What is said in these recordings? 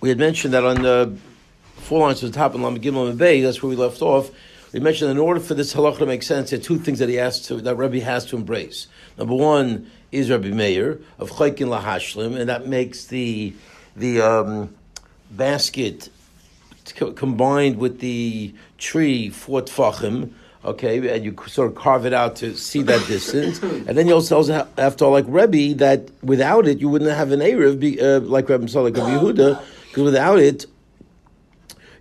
We had mentioned that on the 4 lines to the top in Lam Gimel and Bay, that's where we left off. We mentioned in order for this halacha to make sense, there are two things that that Rabbi has to embrace. Number one is Rabbi Meir of Chaykin Lahashlim, and that makes the basket combined with the tree 4 tfachim. Okay, and you sort of carve it out to see that distance. And then you also have to, like Rebbe, that without it, you wouldn't have an Erev, like Rebbe Yehuda, because without it,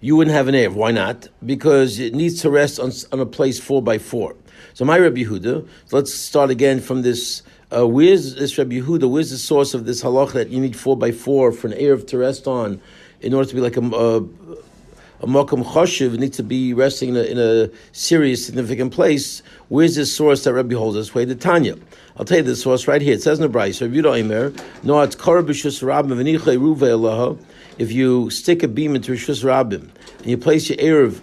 you wouldn't have an Erev. Why not? Because it needs to rest on a place 4x4. So my Rebbe Yehuda, so let's start again from this. Where's this Rebbe Yehuda? Where's the source of this halach that you need 4x4 for an Erev to rest on in order to be like a Makam Choshev, needs to be resting in a serious, significant place? Where's this source that Rebbe holds this way? The Tanya. I'll tell you the source right here. It says in the Brayso, if you stick a beam into Rishus Rabbim and you place your Erev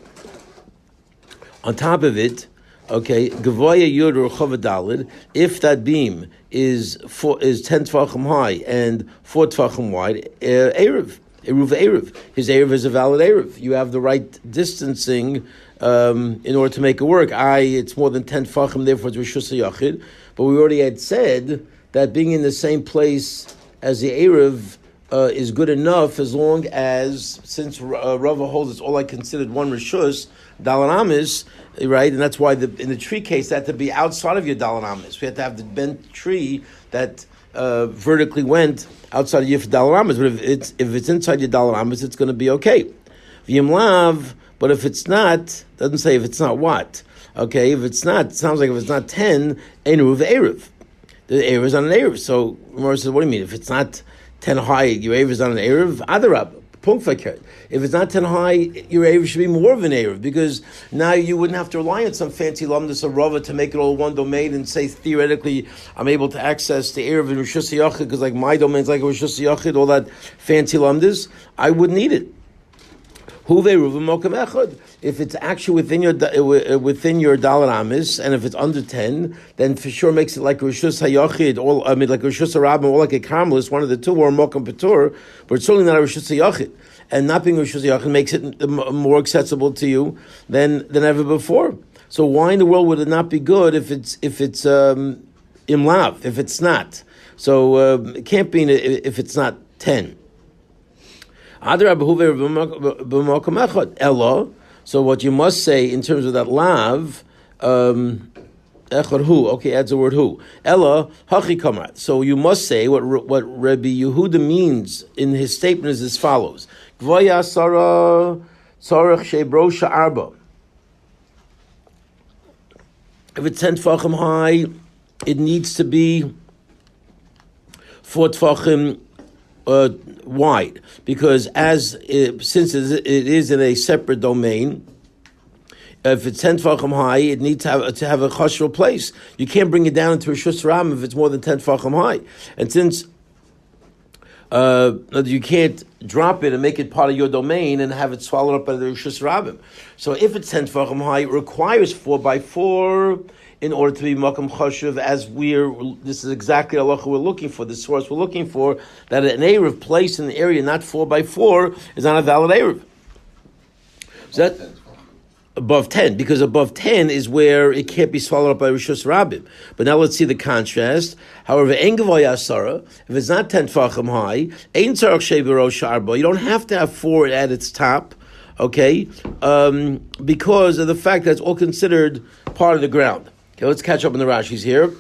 on top of it, okay, Gavoya Yud or Chavadalid, if that beam is 10 Tvachim high and 4 Tvachim wide, Erev. Eruv. His Erev is a valid Erev. You have the right distancing in order to make it work. It's more than 10 Fachim, therefore it's Rishus HaYachid. But we already had said that being in the same place as the Erev is good enough as long as, since Rava holds it's all I considered one Rishus, Dalan Amis, right? And that's why in the tree case, that had to be outside of your Dalan Amis. We had to have the bent tree that vertically went outside of your Dalan Amis, but if it's inside your Dalan Amis, it's going to be okay. V'yimlav, but if it's not, doesn't say if it's not what. Okay, if it's not, it sounds like if it's not 10, Eruv Erev. The Erev is on an Erev. So Gemara says, what do you mean? If it's not 10 high, your Erev is on an Erev? Adarab. If it's not 10 high, your Erev should be more of an Erev, because now you wouldn't have to rely on some fancy lamdas of Rava to make it all one domain and say theoretically I'm able to access the Erev in Rishus HaYachid because like my domain's like a Rishus HaYachid, all that fancy lamdas. I wouldn't need it. If it's actually within your Dalar Amis, and if it's under 10, then for sure makes it like Rishus HaYachid, like Rishus HaRabbim, or like a Karmelis, one of the two, or Mokum Patur, but it's certainly not a Rishus HaYachid. And not being Rishus HaYachid makes it more accessible to you than ever before. So why in the world would it not be good if it's imlav, if it's not? So it can't be if it's not 10. So what you must say in terms of that lav, okay, adds the word hu. Ella hachi. So you must say what Rabbi Yehuda means in his statement is as follows: Gvoya Sarah Tzarech Shebrosha Arba. If it's 10 tfachim high, it needs to be 4 tfachim wide, because since it is in a separate domain, if it's 10 tfachim high, it needs to have a chashral place. You can't bring it down into a Rishus Ram if it's more than 10 tfachim high. And since you can't drop it and make it part of your domain and have it swallowed up by the Rishus Rabbim. So if it's 10 tfachim high, it requires 4x4 in order to be Makam Choshev, this is exactly the halacha we're looking for, the source we're looking for, that an Erev placed in the area not 4x4 is not a valid Erev. So that above 10, because above 10 is where it can't be swallowed up by Rishus Rabbim. But now let's see the contrast. However, if it's not 10 tfachim high, you don't have to have 4 at its top, okay, because of the fact that it's all considered part of the ground. Okay, let's catch up on the Rashis here.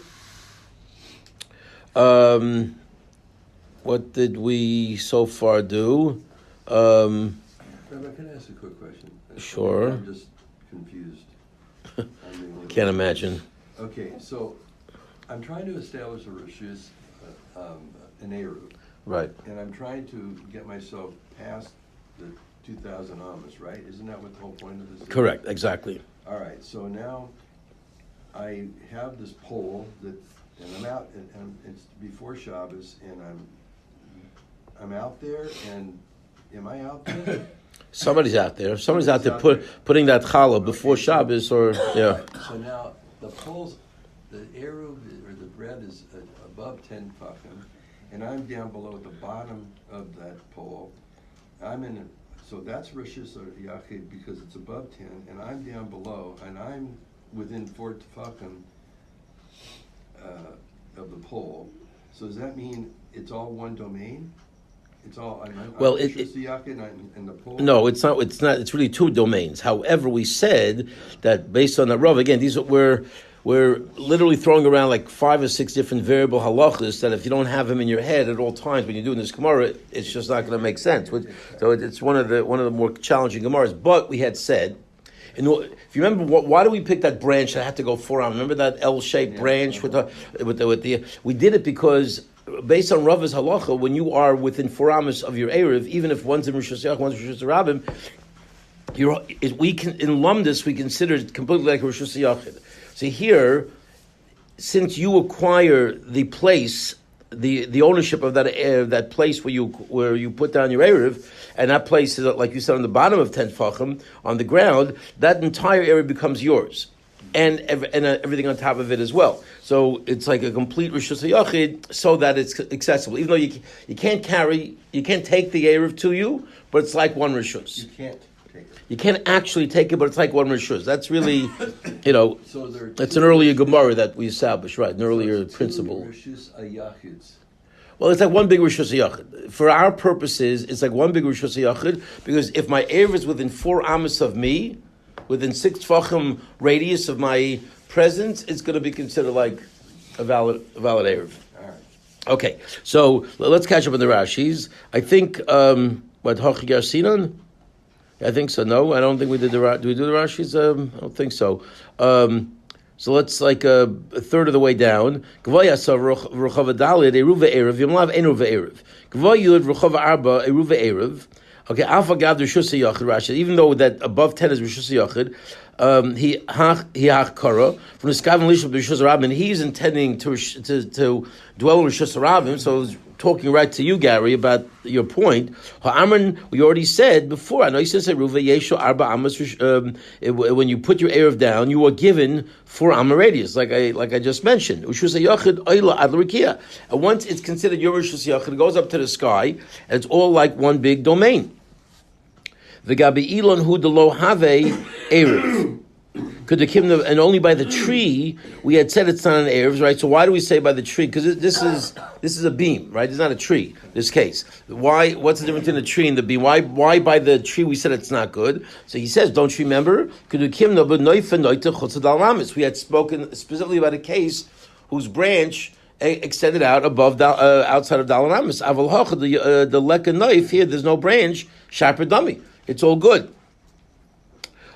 What did we so far do? Rabbi, can I ask a quick question? Sure. I'm just confused. Can't imagine. Okay, so I'm trying to establish a Rishus, an Eruv. Right. And I'm trying to get myself past the 2,000 Amos, right? Isn't that what the whole point of this is? Correct, exactly. All right, so now I have this pole and I'm out, and it's before Shabbos, and I'm out there, and am I out there? Somebody's out there. Somebody's out there putting that challah before Shabbos, or yeah. So now the poles, the eruv or the bread is above 10 tefachim, and I'm down below at the bottom of that pole, I'm in, so that's Rishis or Yachid because it's above 10, and I'm down below, and I'm within 4 tefachim of the pole. So does that mean it's all one domain? It's all, well, Rishis Yachid and the pole? No, it's not. It's not. It's really two domains. However, we said that based on that Rav, again, these we're literally throwing around like 5 or 6 different variable halachas that if you don't have them in your head at all times when you're doing this Gemara, it's just not going to make sense. So it's one of the more challenging Gemaras. But we had said, if you remember, why do we pick that branch that had to go 4 arms? Remember that L-shaped branch with the? We did it because based on Rav's halacha, when you are within 4 amos of your erev, even if one's in Rosh Hashanah, one's in Rosh Hashanah, we can in Lumdus we consider it completely like Rosh Hashanah. So here, since you acquire the place, the ownership of that place where you put down your erev, and that place is like you said on the bottom of 10 tefachim on the ground, that entire area becomes yours. And everything on top of it as well. So it's like a complete Rishus HaYachid so that it's accessible. Even though you can't take the Erev to you, but it's like one Rishus. You can't take it. You can't actually take it, but it's like one Rishus. That's really, so that's an earlier Gemara that we established, right? An earlier principle. Rishus HaYachids. Well, it's like one big Rishus HaYachid. For our purposes, it's like one big Rishus HaYachid because if my Erev is within 4 amos of me, within 6 tefachim radius of my presence, it's going to be considered like a valid Erev. All right. Okay, so let's catch up on the Rashis. I think, Hochigar Sinan? I think so. No, I don't think we did do we do the Rashis? I don't think so. So let's like a third of the way down. Gvaya sav ruchava dalid eruva erev yomlav eruva erev. Gvaya yud ruchava arba eruva erev. Okay, Alpha Gav Rishus HaYachid Rashi. Even though that above 10 is Rishus HaYachid, he hach kara from the Skav and Lishab Rishus Rabin. He's intending to dwell in Rishus Rabin. So he's talking right to you, Gary, about your point. Ha'amran, we already said before. I know you said Ruva Yeshu Arba Amos. When you put your erev down, you are given 4 amma radius, like I just mentioned. Rishus HaYachid Oila Ad L'Rikia. And once it's considered your Rishus HaYachid, it goes up to the sky, and it's all like one big domain. The Gabi Elon who the lo have erev. And only by the tree we had said it's not an erev, right? So why do we say by the tree? Because this is a beam, right? It's not a tree. This case, why? What's the difference in the tree and the beam? Why by the tree we said it's not good? So he says, don't you remember? We had spoken specifically about a case whose branch extended out above outside of Dalan Amis. The leka knife here, there's no branch. Sharper dummy. It's all good.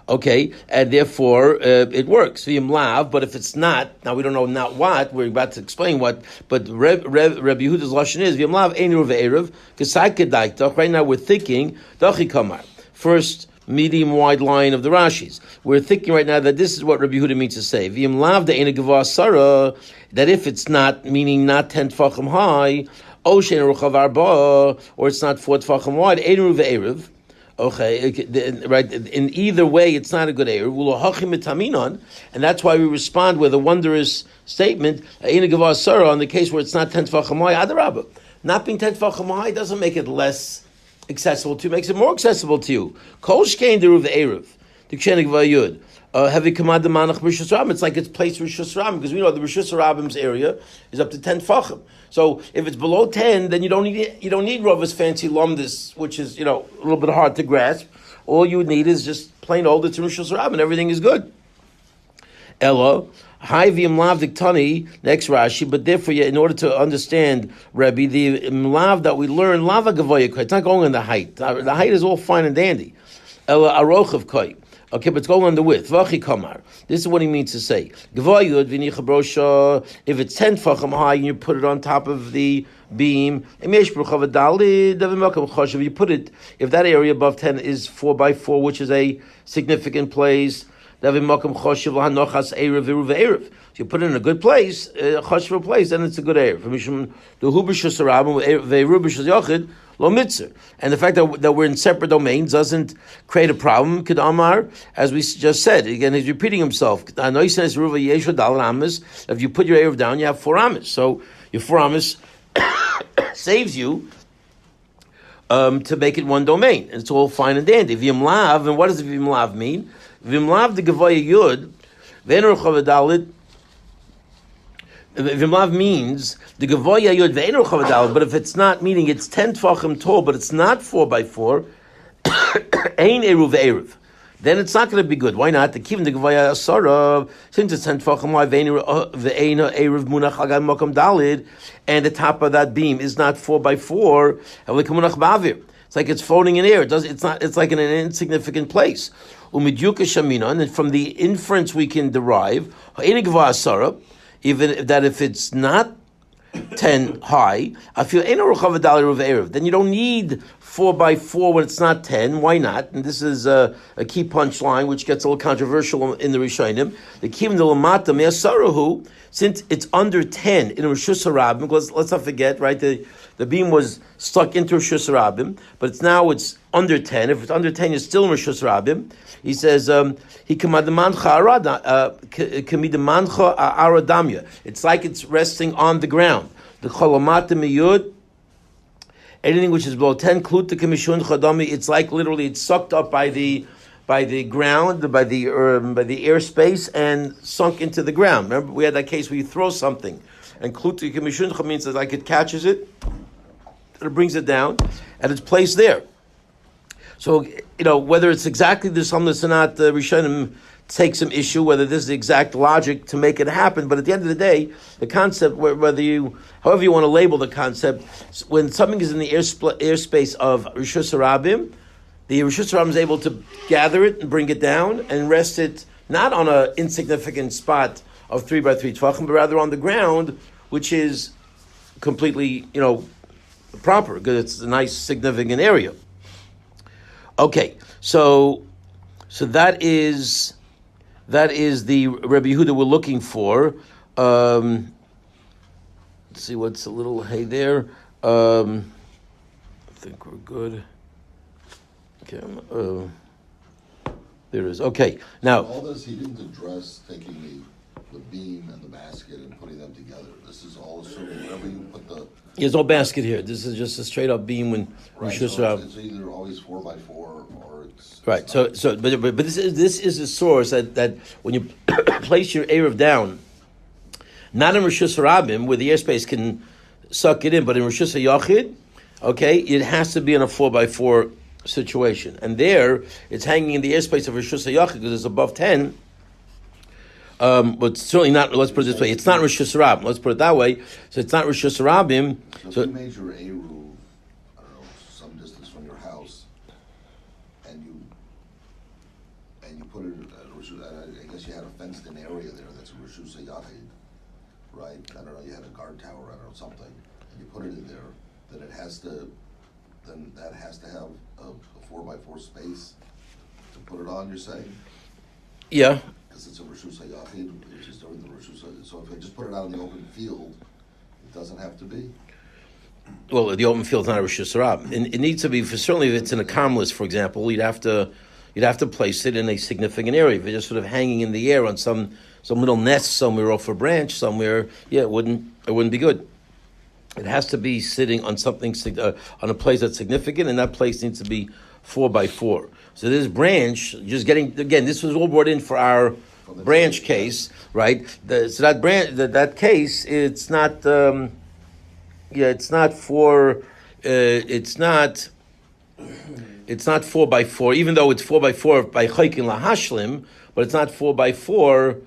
Okay, and therefore it works. V'im lav, but if it's not, now we don't know not what, we're about to explain what, but Reb Yehuda's lashon is, v'im lav ein ruv erev, k'sai kedaitach, right now we're thinking, dachi kamar, first medium-wide line of the Rashis. We're thinking right now that this is what Reb Yehuda means to say, v'im lav de ein gevah sarah, that if it's not, meaning not 10 tefachim high, o shein ruchav arba, or it's not 4 tefachim wide, ein ruv erev, okay, right. In either way, it's not a good error. And that's why we respond with a wondrous statement on the case where it's not 10 tefachim high. Adarabah, not being 10 tefachim high doesn't make it less accessible to you; makes it more accessible to you. Kol shkein deruv erev, dikshenik vayud. Heavy command the manach Rishus Rabim. It's like it's placed Rishus Rabim because we know the Rishus Rabim's area is up to 10 tefachim. So if it's below 10, then you don't need Rava's fancy lumdis, which is a little bit hard to grasp. All you need is just plain old it's Rishus Rabim. Everything is good. Ella high v'im lav diktani next Rashi, but therefore in order to understand Rebbe, the lav that we learn lava gavoya, it's not going on the height. The height is all fine and dandy. Ella arochav koi. Okay, but it's going on the width. Vachi kamar. This is what he means to say. Gvayud v'nicha brosha. If it's 10 tefachim high and you put it on top of the beam, you put it. If that area above 10 is 4x4, which is a significant place, so you put it in a good place, a choshev place, then it's a good erev. And the fact that we're in separate domains doesn't create a problem. Kedamar, as we just said, again, he's repeating himself. If you put your erev down, you have 4 amos. So your 4 amos saves you to make it one domain. And it's all fine and dandy. V'imlav, and what does v'imlav mean? V'imlav the Gavoya Yud, v'ein Rechav Dalit. V'imlav means the Gavoya Yud v'ein Rechav Dalit, but if it's not, meaning it's 10 tefachim tall, but it's not 4x4, ein Eruv Eruv. Then it's not going to be good. Why not? The kivin the gavaya asara, since it's 10 tefachim wide, ve'ena eruv munach agad makam dalid, and the top of that beam is not 4x4. It's like it's floating in air. It's not. It's like in an insignificant place. Umidyuka shamina, and from the inference we can derive ha'ena gavaya asara, even that if it's not 10 high, I feel then you don't need 4x4 when it's not 10. Why not? And this is a key punchline which gets a little controversial in the Rishonim. The Kivim de Lamata Me'asarahu, since it's under 10 in Rishus Harabim, because let's not forget, right, the beam was stuck into Rishus Harabim, but it's under 10. If it's under 10, you're still in Rishus Harabim. He says, it's like it's resting on the ground. The Cholamata Miyud, anything which is below 10, Kluta Kamishun Chodami, it's like literally it's sucked up by the ground, by the airspace, and sunk into the ground. Remember, we had that case where you throw something, and Kluta Kamishun means that like it catches it, and it brings it down, and it's placed there. So, whether it's exactly the Samnas or not, the Rishonim take some issue, whether this is the exact logic to make it happen. But at the end of the day, the concept, however you want to label the concept, when something is in the airspace of Rishus Harabim, the Rishus Harabim is able to gather it and bring it down and rest it not on an insignificant spot of 3x3 tvachim, but rather on the ground, which is completely, proper, because it's a nice, significant area. Okay, so that is the Rebbe Yehuda we're looking for. Let's see what's a little hay there. I think we're good. Okay, there it is. Okay, now all this he didn't address taking the beam and the basket and putting them together. This is all assuming wherever you put the. There's no basket here. This is just a straight up beam when right. So it's either always 4x4 or it's right. So but this is a source that when you place your Eruv down, not in Rishus Harabim where the airspace can suck it in, but in Rishus HaYachid, okay, it has to be in a 4x4 situation, and there it's hanging in the airspace of Rishus HaYachid because it's above 10. But certainly not. Let's put it this way: it's not Rishus Harabim. Let's put it that way. So it's not Rishus Harabim. So if you made your Eruv, I don't know, some distance from your house, and you put it at Rishus. I guess you had a fenced-in area there that's Rishus HaYachid, right? I don't know. You had a guard tower, I don't know, something, and you put it in there. Then that has to have a 4x4 space to put it on. You're saying? Yeah. Because it's a Rishus HaYachid, which is during the Rishus. So if I just put it out in the open field, it doesn't have to be? Well, the open field is not a Rishus Harabim. It needs to be, certainly if it's in a carmelist, for example, you'd have to place it in a significant area. If it's just sort of hanging in the air on some little nest somewhere off a branch somewhere, it wouldn't be good. It has to be sitting on something, on a place that's significant, and that place needs to be 4x4. So this branch, just getting, again, this was all brought in for our branch case, right? So that branch, that case, it's not, it's not 4x4, even though it's 4x4 by Chaykin Lahashlim, but it's not 4x4,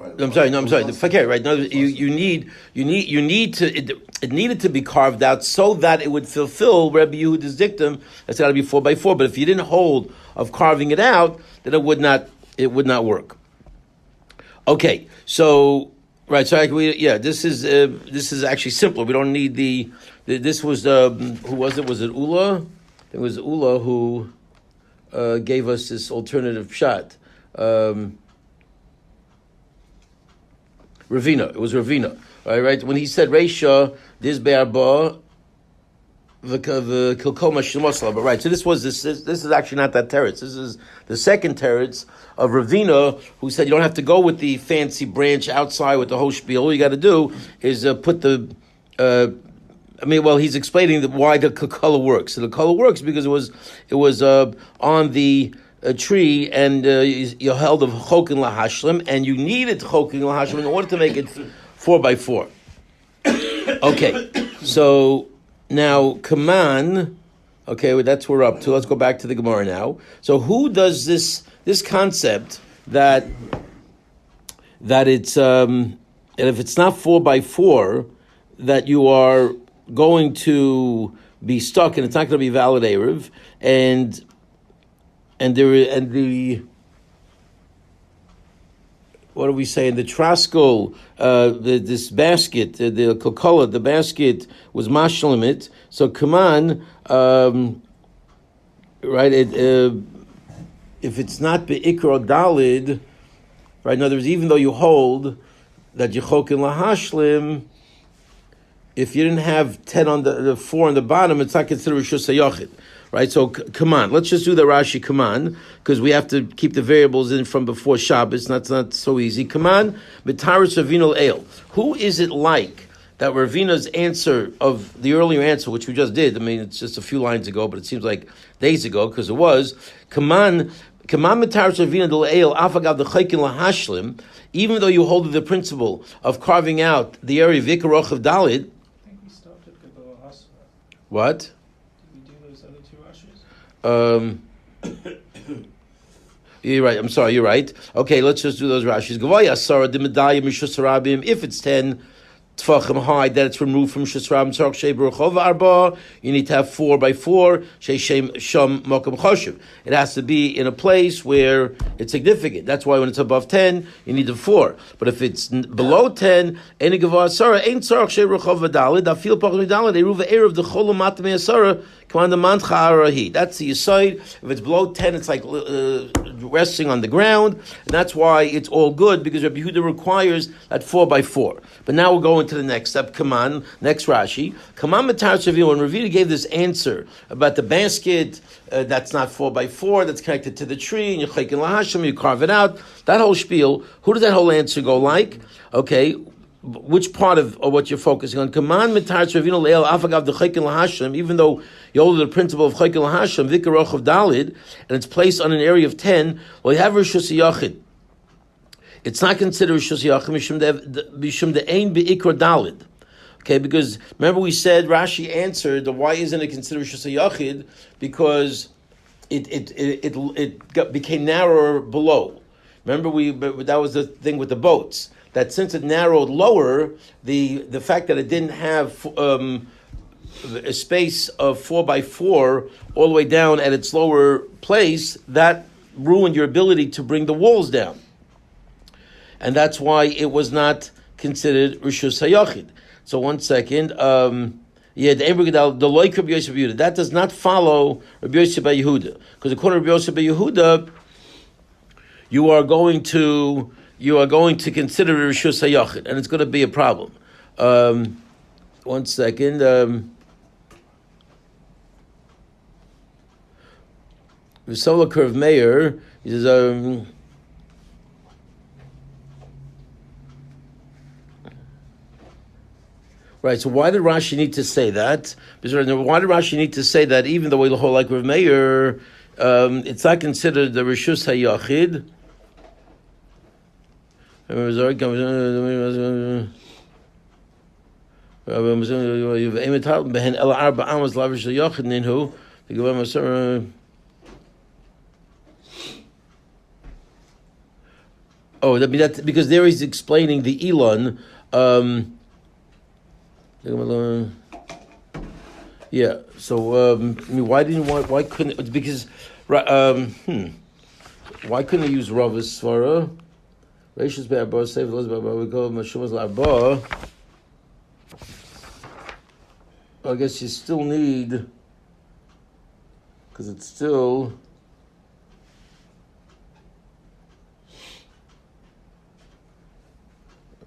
Right. I'm sorry. The fakir, right? No, you need to. It needed to be carved out so that it would fulfill Rabbi Yehuda's dictum. That's got to be 4x4. But if you didn't hold of carving it out, then it would not work. Okay, so right. So this is actually simpler. We don't need this was who was it? Was it Ula? It was Ula who gave us this alternative shot. Ravina. It was Ravina. Right? When he said Reisha, this be'arba, the kilkoma shemosla. But right, so this is actually not that teretz. This is the second teretz of Ravina, who said you don't have to go with the fancy branch outside with the whole spiel. All you got to do is put the I mean, well, he's explaining why the color works. So the color works because it was on the tree, and you held of chokin lahashlim, and you needed chokin lahashlim in order to make it 4x4. Okay, so now Kaman. Okay, well, that's what we're up to. Let's go back to the Gemara now. So who does this concept that it's and if it's not 4x4, that you are going to be stuck and it's not going to be valid Erev, and the what do we say in the Traskel, this basket, the Coca-Cola, the basket was mashlim it. So Kaman, right? If it's not be'ikra dalid, right? In other words, even though you hold that yechokin lahashlim, if you didn't have 10 on the 4 on the bottom, it's not considered Rishus HaYachid, right? So come on, let's just do the Rashi. Come on, because we have to keep the variables in from before Shabbos. That's not so easy. Come on, Mitaris Ravino El. Who is it like that Ravina's answer of the earlier answer, which we just did? I mean, it's just a few lines ago, but it seems like days ago because it was. Come on, Mitaris Ravino Del El Afagav the Chaykin Lahashlim. Even though you hold the principle of carving out the area Vikaroch of Dalid. What? Did we do those other two Rashis? You're right. I'm sorry. You're right. Okay, let's just do those Rashis. If it's 10 tfachim high, that it's removed from Shesrab Tzarch Shei Arba, you need to have 4x4 Shei Sham Mokum Choshev. It has to be in a place where it's significant. That's why when it's above 10, you need a 4. But if it's below 10, any Gavah Sarah ain't Tzarch Shei Rechov Dalid, Afil Pachim Dalid, Eruva Erev the Cholam Matmei Sarah. That's the aside. If it's below 10, it's like resting on the ground, and that's why it's all good, because Rabbi Yehuda requires that 4x4. But now we'll go into the next step. Come on, next Rashi. Come on, Matar Shavim. When Ravina gave this answer about the basket, that's not 4x4, that's connected to the tree, and you chaykin lahashim, you carve it out. That whole spiel. Who does that whole answer go like? Okay. Which part of what you're focusing on? Command mitar tzravino leil afagav the chaykin lahashim. Even though you hold the principle of chaykin lahashim, vikaroch of dalid, and it's placed on an area of 10. Well, you have rishus yachid. It's not considered rishus yachid mishum de ein beikra dalid. Okay, because remember we said Rashi answered the why isn't it considered rishus yachid, because it became narrower below. Remember that was the thing with the boats. That since it narrowed lower, the fact that it didn't have a space of 4x4 all the way down at its lower place, that ruined your ability to bring the walls down. And that's why it was not considered Rishus HaYachid. So 1 second. The loik Rabbi Yosef Yehuda. That does not follow Rabbi Yosef Yehuda. Because according to Rabbi Yosef Yehuda, you are going to consider Rishus HaYachid, and it's going to be a problem. 1 second. V'sola Curve Meir, he says, right, so why did Rashi need to say that? Why did Rashi need to say that even though we hold like Rav Meir, it's not considered the Rishus HaYachid? Oh, that because there he's explaining the Elon. Yeah. So why couldn't? Because why couldn't he use Rav's Svara? Rishus be'arba save those be'arba. We go Mashuvas la'arba. I guess you still need, because it's still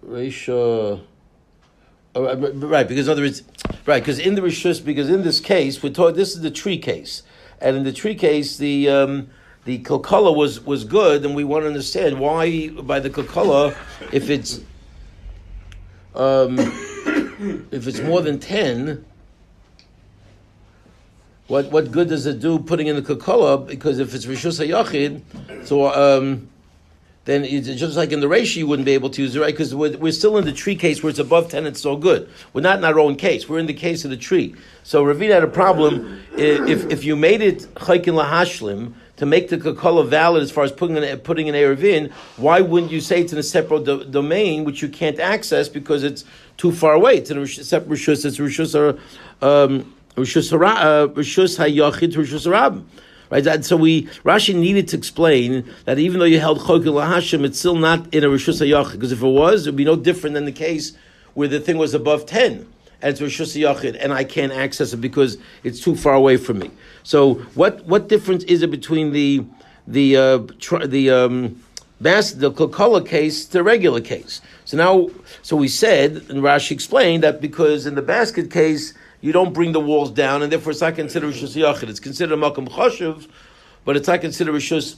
Reisha. Right, because in other words, right, because in the Rishus, because in this case, we're talking. This is the tree case, and in the tree case, the Kalkala was good, and we want to understand why by the Kalkala, if it's more than 10, What good does it do putting in the Kokola? Because if it's Rishus HaYachid, so then it's just like in the ratio you wouldn't be able to use it, right? Because we're still in the tree case where it's above 10, it's all good. We're not in our own case. We're in the case of the tree. So Ravina had a problem if you made it Chaykin Lahashlim to make the Kokola valid as far as putting an Eruvin, why wouldn't you say it's in a separate domain which you can't access because it's too far away? It's in a separate Rishus, it's Rishus HaYachid to Rishus HaRabim. Right, so Rashi needed to explain that even though you held Chokil LaHashim, it's still not in a Rishus HaYachid, because if it was, it would be no different than the case where the thing was above 10, and it's Rishus HaYachid, and I can't access it because it's too far away from me. So what difference is it between the Kokola case to the regular case? So we said, and Rashi explained that because in the basket case, you don't bring the walls down, and therefore it's not considered Rishus HaYachid. It's considered Malkam Choshev, but it's not considered Rishus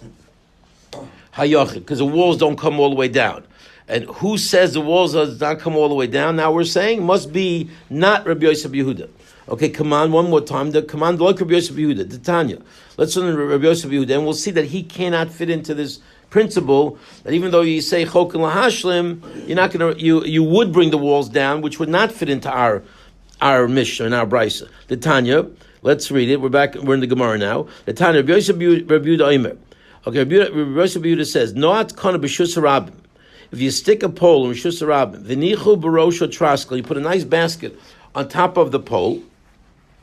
HaYachid, because the walls don't come all the way down. And who says the walls does not come all the way down? Now we're saying must be not Rabbi Yosef Yehuda. Okay, come on, one more time. The command like Rabbi Yosef Yehuda, the Tanya. Let's learn Rabbi Yosef Yehuda, and we'll see that he cannot fit into this principle that even though you say Chok and Lahashlim, you're not going to you would bring the walls down, which would not fit into our Mishnah and our Brisa. The Tanya, let's read it. We're in the Gemara now. The Tanya, Rabbi Yosef Yehuda Omer. Okay, Rabbi Yosef Yehuda says, Noat kana b'shus harabim. If you stick a pole in b'shus harabim, v'nichu b'rosho traskel, you put a nice basket on top of the pole,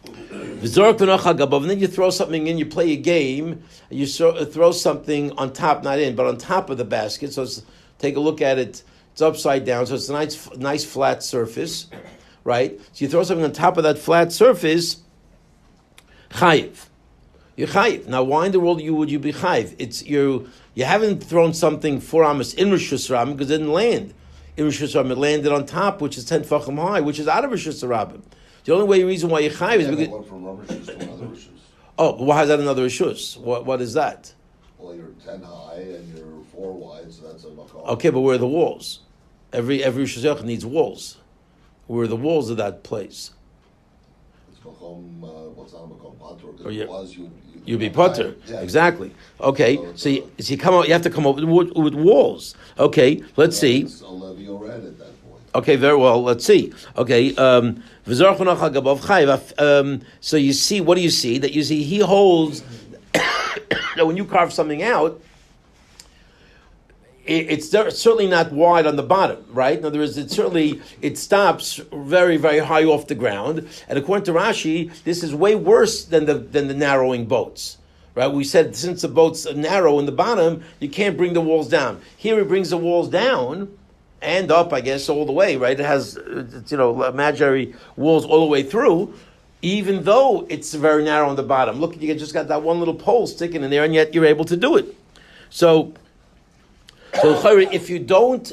v'zorok v'noch hagabav, and then you throw something in, you play a game, and you throw something on top, not in, but on top of the basket. So take a look at it. It's upside down, so it's a nice flat surface. Right? So you throw something on top of that flat surface, chayiv. You're chayiv. Now, why in the world would you be chayiv? It's you haven't thrown something 4 amos in Rishus HaRabim because it didn't land in Rishus HaRabim. It landed on top, which is 10 tefachim high, which is out of Rishus HaRabim. The only reason why you're chayiv is because went from one Rishus to another Rishus. Oh, why is that another Rishus? What is that? Well, you're 10 high and you're 4 wide, so that's a makom. Okay, but where are the walls? Every Rishus HaYachid needs walls. Where are the walls of that place? It's makom, what's not makom pater? Because Or it was you'd be putter. Yeah. Exactly. Okay, so you come out. You have to come up with walls. Okay, let's see. It's a levy or red at that point. Okay, very well. Let's see. Okay, so you see. What do you see? That you see he holds that when you carve something out, it's certainly not wide on the bottom, right? In other words, it stops very, very high off the ground. And according to Rashi, this is way worse than the narrowing boats, right? We said since the boats are narrow in the bottom, you can't bring the walls down. Here it brings the walls down and up, I guess, all the way, right? It has imaginary walls all the way through, even though it's very narrow on the bottom. Look, you just got that one little pole sticking in there, and yet you're able to do it. So if you don't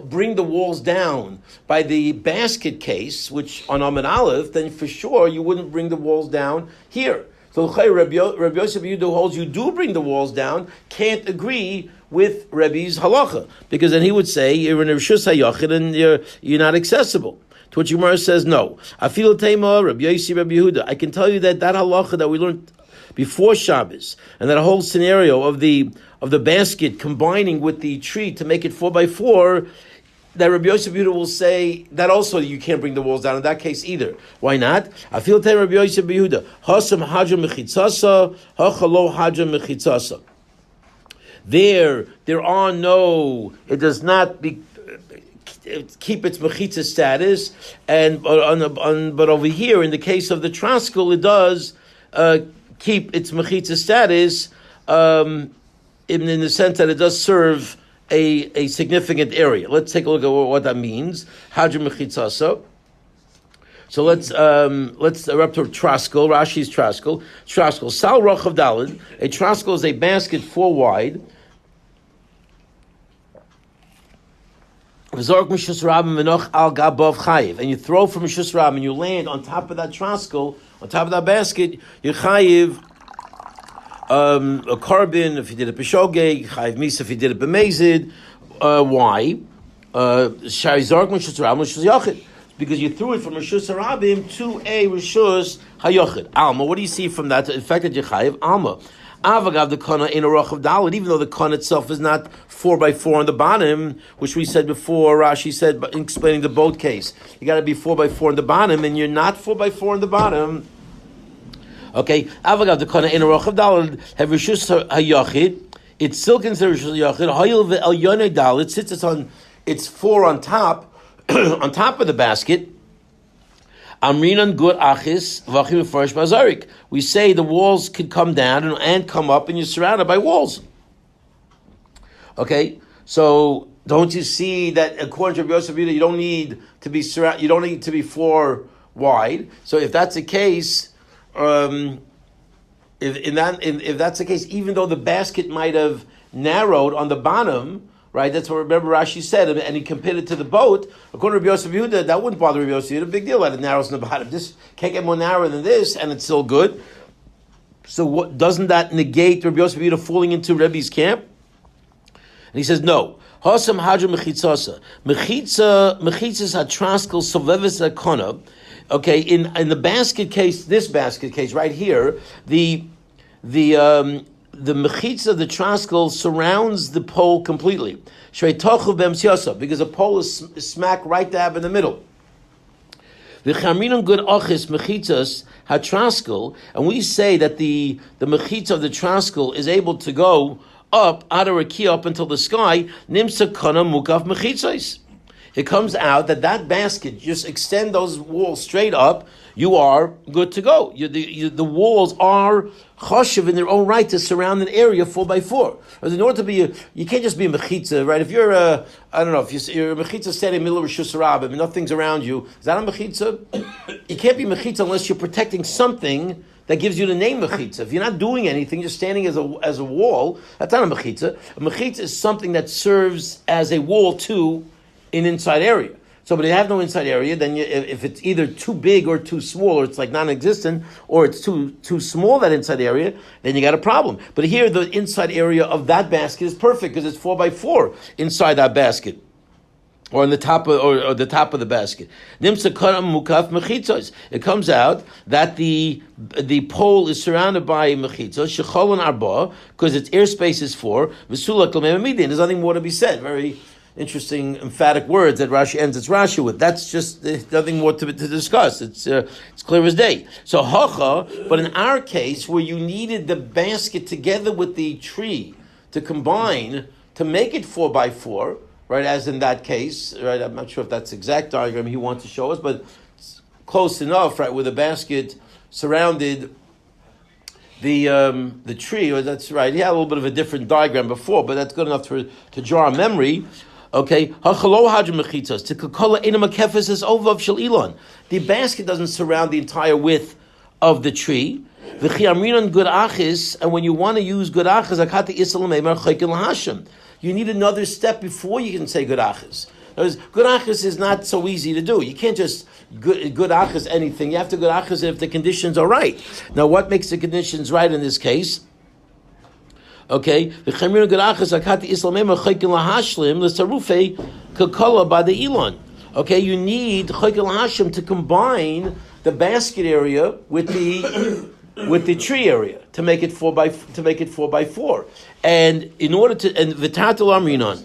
bring the walls down by the basket case, which on Amid Aleph, then for sure you wouldn't bring the walls down here. So Rabbi Yosef Yehuda holds you do bring the walls down, can't agree with Rebbe's halacha, because then he would say you're in a Rishus HaYachid and you're not accessible. To which Gemara says no. Afil Tema Rabbi Yosef Rabbi Yehuda. I can tell you that halacha that we learned before Shabbos, and that whole scenario of the basket combining with the tree to make it 4x4, that Rabbi Yosef Yehuda will say that also you can't bring the walls down in that case either. Why not? I feel tell Rabbi Yosef Yehuda, Hasam Haja Mechitzasa, Hachalo Haja Mechitzasa. There are no, it does not keep its mechitza status, but over here in the case of the traskel, it does keep its mechitza status in the sense that it does serve a significant area. Let's take a look at what that means. Hadra mechitzasa. So let's up to traskel. Rashi's traskel. Traskel. Sal rochav dalid. A traskel is a basket 4 wide. And you throw from Mishus Rabim and you land on top of that traskel, on top of that basket, you chayiv a carbon if you did it b'shogeg, chayiv misa if you did it b'mezid. Why? because you threw it from Rishus Harabim to a Rishus Hayochid. Alma, what do you see from that? In fact, that Yechayev Alma. Avagav the Kana in a Rochav Dalit, even though the Kana itself is not 4x4 on the bottom, which we said before, Rashi said in explaining the boat case. You got to be 4x4 on the bottom, and you're not 4x4 on the bottom. Okay, Avagav the Kana in a Rochav Dalit have Rishus Hayochid. It's still considered Rishus Hayochid. Hayil ve'el Yonei Dalit, since it's 4 on top, on top of the basket. Amrinan good achis v'achim fresh bazarik. We say the walls could come down and come up, and you're surrounded by walls. Okay, so don't you see that according to Rabbi Yosef Yehuda, you don't need to be you don't need to be 4 wide. So if that's the case, if that's the case, even though the basket might have narrowed on the bottom. Right, that's what remember Rashi said, and he compared it to the boat. According to Rabbi Yosef Yehuda, that wouldn't bother Rabbi Yosef Yehuda. Big deal that it narrows in the bottom. This can't get more narrow than this, and it's still good. So what, doesn't that negate Rabbi Yosef Yehuda falling into Rebbe's camp? And he says no. Hasam hadra mechitzasa mechitzas hatraskel sovevis akona. Okay, in the basket case, this basket case right here, the mechitza, the traskel, surrounds the pole completely. Because the pole is smack right dab in the middle. And we say that the mechitza of the traskel is able to go up, out of Rakia, up until the sky. It comes out that basket, just extend those walls straight up, you are good to go. The walls are choshev in their own right to surround an area 4x4. Because in order to be you can't just be a mechitza, right? If you're you're a mechitza standing in the middle of Rishus Harabim and nothing's around you, is that a mechitza? You can't be mechitza unless you're protecting something that gives you the name mechitza. If you're not doing anything, you're standing as a wall, that's not a mechitza. A mechitza is something that serves as a wall to an inside area. So, but if you have no inside area, then if it's either too big or too small, or it's like non-existent, or it's too small, that inside area, then you got a problem. But here, the inside area of that basket is perfect because it's 4x4 inside that basket, or on the top of or the top of the basket. It comes out that the pole is surrounded by mechitzos shechol and arba because its airspace is 4. There's nothing more to be said. Very interesting, emphatic words that Rashi ends its Rashi with. That's just nothing more to discuss. It's clear as day. So hacha, but in our case, where you needed the basket together with the tree to combine to make it 4x4, right? As in that case, right? I'm not sure if that's the exact diagram he wants to show us, but it's close enough, right? Where the basket surrounded the tree, or that's right. He had a little bit of a different diagram before, but that's good enough to jar our memory. Okay, the basket doesn't surround the entire width of the tree. And when you want to use good achis, you need another step before you can say good achis. Good achis is not so easy to do. You can't just good achis anything. You have to good achis if the conditions are right. Now, what makes the conditions right in this case? Okay, you need the chaykel hashim to combine the basket area with the tree area to make it 4x4. And in order to v'tatel amrinon,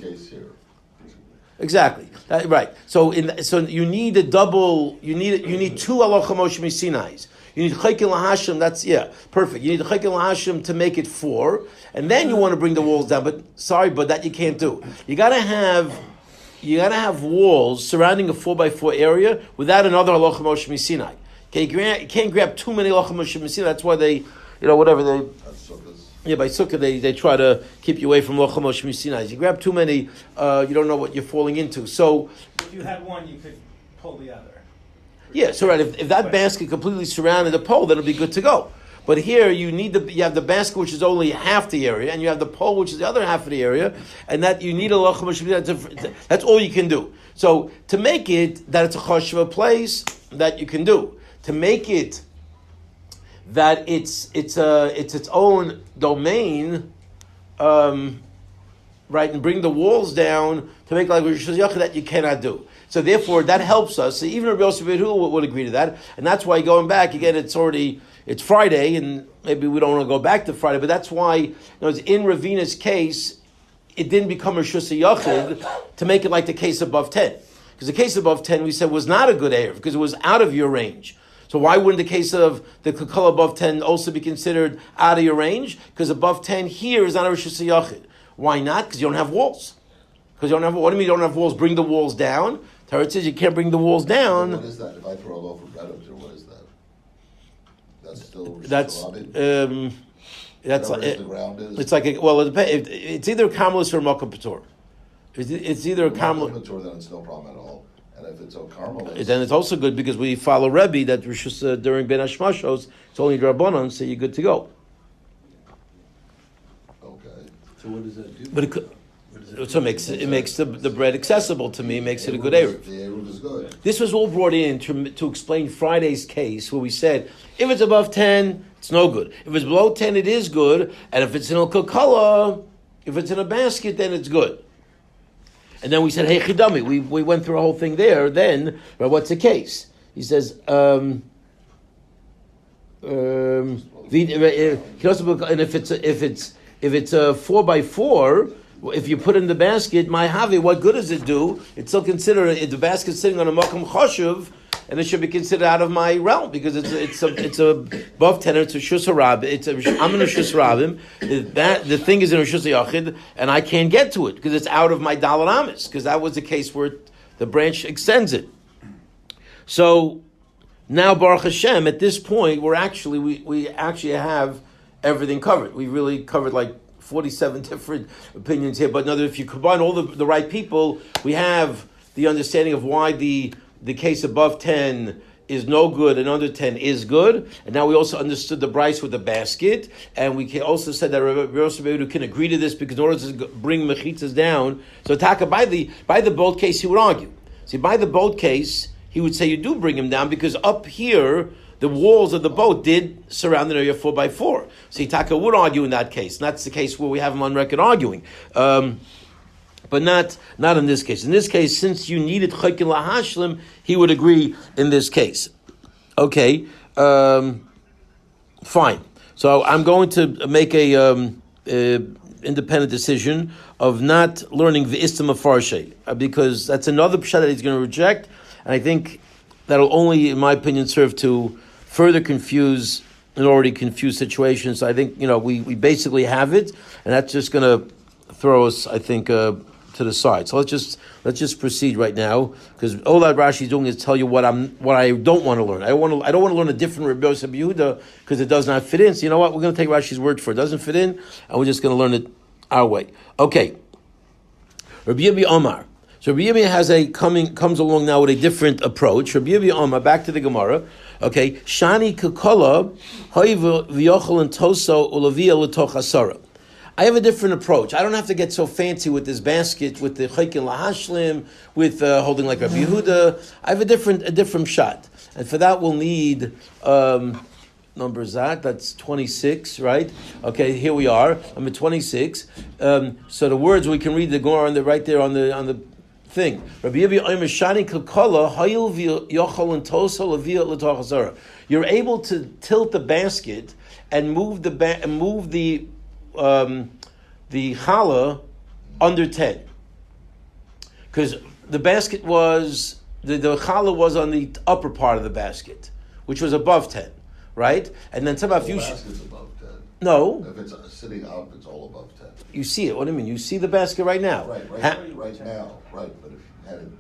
exactly right. So you need a double. You need 2 alocha Moshe Sinai's. You need chaykel hashim. That's perfect. You need chaykel hashim to make it 4, and then you want to bring the walls down. But that you can't do. You gotta have walls surrounding a 4x4 area without another halacha Moshe Sinai. Okay, you can't grab too many halacha Moshe Sinai. That's why they, by sukkah they try to keep you away from halacha Moshe Sinai. You grab too many, you don't know what you're falling into. So if you had one, you could pull the other. Yeah, so right, if that basket completely surrounded the pole, then it'll be good to go. But here you have the basket which is only half the area, and you have the pole which is the other half of the area, and that you need a lachem. That's all you can do. So to make it that it's a choshev place, that you can do. To make it that it's its own domain, right, and bring the walls down to make like Rishus Yachid, that you cannot do. So therefore, that helps us. So even Rabbi Yosef would agree to that, and that's why going back again, it's Friday, and maybe we don't want to go back to Friday, but that's why in Ravina's case, it didn't become a Rishus Yachid to make it like the case above 10. Because the case above 10, we said, was not a good Erev, because it was out of your range. So why wouldn't the case of the Kakala above 10 also be considered out of your range? Because above 10 here is not a Rishus Yachid. Why not? Because you don't have walls. Because you don't have, what do you mean you don't have walls? Bring the walls down. Torah says you can't bring the walls down. What is that? If I throw a loaf of bread up there, what is that? That's still Rishus That's the ground is? It's like it's either Karmelis or Makom Patur. It's either a Makom Patur, then it's no problem at all. And if it's a Karmelis, then it's also good because we follow Rebbe that Rishus during Ben Hashmashos it's only Drabanan, so you're good to go. okay. So what does that do? But it makes the bread accessible to me, makes it a good Erev. The Eruv is good. This was all brought in to explain Friday's case, where we said if it's above 10, it's no good. If it's below 10, it is good. And if it's in a Coca-Cola, if it's in a basket, then it's good. And then we said, hey, Chidami, we went through a whole thing there. Then, what's the case? He says, and if it's a 4x4, if you put in the basket, my havi, what good does it do? It's still considered, if the basket's sitting on a makom choshev, and it should be considered out of my realm because it's above 10. It's a shus harab. I'm in a shus rabim. The thing is in a shus yachid, and I can't get to it because it's out of my dalar amis. Because that was the case where the branch extends it. So now Baruch Hashem, at this point, we actually have everything covered. We really covered like 47 different opinions here. But if you combine all the right people, we have the understanding of why the case above 10 is no good and under 10 is good. And now we also understood the Bryce with the basket. And we also said that Rabbi Yosef can agree to this because in order to bring mechitzas down, so Taka, by the boat case, he would argue. See, by the boat case, he would say you do bring him down because up here, the walls of the boat did surround an area 4x4. So Taka would argue in that case. And that's the case where we have him on record arguing. But not in this case. In this case, since you needed Chaykin Lahashlim, he would agree in this case. Okay, fine. So I'm going to make a independent decision of not learning the Istam of Farshay, because that's another pshat that he's going to reject, and I think that'll only, in my opinion, serve to further confuse an already confused situation. So I think, we basically have it, and that's just going to throw us, I think, to the side. So let's just proceed right now, because all that Rashi is doing is tell you what I don't want to learn. I don't want to learn a different Rabbi Yosef Yehuda because it does not fit in. So you know what? We're going to take Rashi's word for it. It doesn't fit in, and we're just going to learn it our way. Okay. Rabbi Yebi Omar. So Rabbi Yebi comes along now with a different approach. Rabbi Yebi Omar, back to the Gemara. Okay. Shani Kekala Hoiv V'yochel and Toso Ulavia L'toch Asara. I have a different approach. I don't have to get so fancy with this basket, with the Chaykin Lahashlim, with holding like Rabbi Yehuda. I have a different shot. And for that we'll need, number that's 26, right? Okay, here we are. I'm at 26. So the words we can read the Gemara right there on the thing. Rabbi Yebi Omer Shani Kakala Hayil Yochel and Tosa Levia L'toch Hasara. You're able to tilt the basket and move the challah under 10, because the basket was the challah was on the upper part of the basket, which was above 10, right? And then somehow The basket's above 10. No. If it's sitting up, it's all above 10. You see it. What do you mean? You see the basket right now. Right now. Right, but if you had it.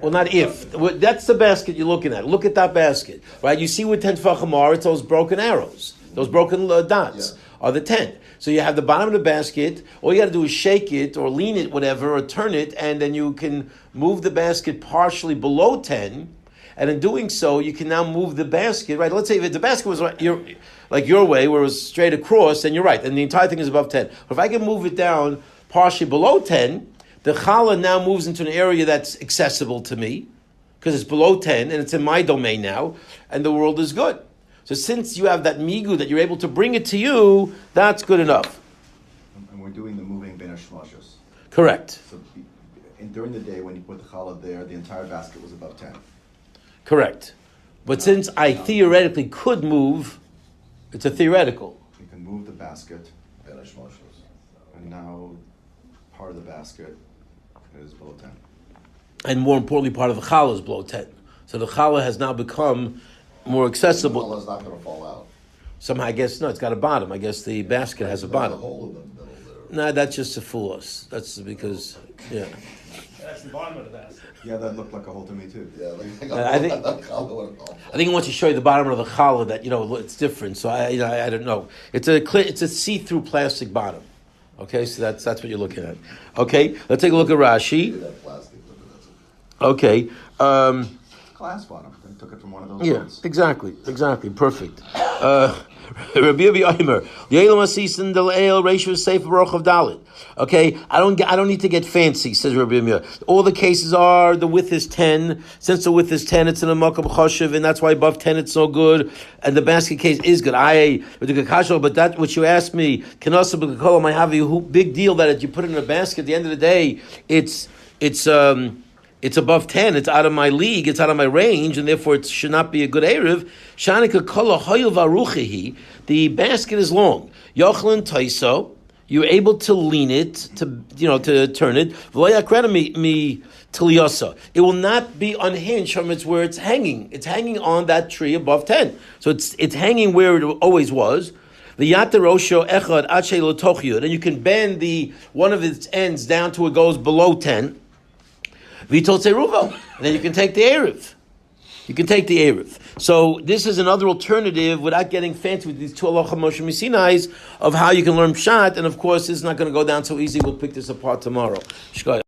Well, not if. That's the basket you're looking at. Look at that basket, right? You see what 10 tefachim are. It's those broken arrows, those broken dots are the 10. So you have the bottom of the basket. All you got to do is shake it or lean it, whatever, or turn it, and then you can move the basket partially below 10. And in doing so, you can now move the basket, right? Let's say if the basket was your way, where it was straight across, then you're right. And the entire thing is above 10. But if I can move it down partially below 10, the challah now moves into an area that's accessible to me, because it's below 10, and it's in my domain now, and the world is good. So since you have that migu that you're able to bring it to you, that's good enough. And we're doing the moving ben hashmashos. Correct. So in And during the day, when you put the challah there, the entire basket was above 10. Correct. But since I theoretically could move, it's a theoretical. You can move the basket, and now part of the basket is below 10. And more importantly, part of the challah is below 10. So the challah has now become more accessible. The challah's not going to fall out. Somehow, I guess, no, it's got a bottom. I guess the basket has a There's bottom. hole in the middle there. No, that's just to fool us. That's because, yeah. That's the bottom of the basket. Yeah, that looked like a hole to me too. Yeah, like, I think he wants to show you the bottom of the challah that, it's different. So I don't know. It's a see-through plastic bottom. Okay, so that's what you're looking at. Okay, let's take a look at Rashi. Okay. Glass bottom. They took it from one of those Yeah, boats. exactly, perfect. Rabbi Aimer, Yelam Asisin Del El Ratio Sefer Baruch of Dalit. Okay, I don't need to get fancy, says Rabbi Aimer. All the cases are the width is 10. Since the width is 10, it's in a makam choshev, and that's why above 10 it's so good. And the basket case is good. But that which you asked me, can also be called my havi. Big deal that if you put it in a basket. At the end of the day, it's above 10, it's out of my league, it's out of my range, and therefore it should not be a good Erev. Shanika kala hoyel varuchehi, the basket is long. Yochlin taiso, you're able to lean it, to turn it. V'loyakrena mi tiliyasa. It will not be unhinged from where it's hanging. It's hanging on that tree above 10. So it's hanging where it always was. V'yaterosho echad ache lotochiyud, and you can bend one of its ends down to it goes below 10. Vitol Teruvo. And then you can take the Erev. So this is another alternative without getting fancy with these two halacha Moshe Misinais of how you can learn Pshat. And of course, this is not going to go down so easy. We'll pick this apart tomorrow. Shkoyach.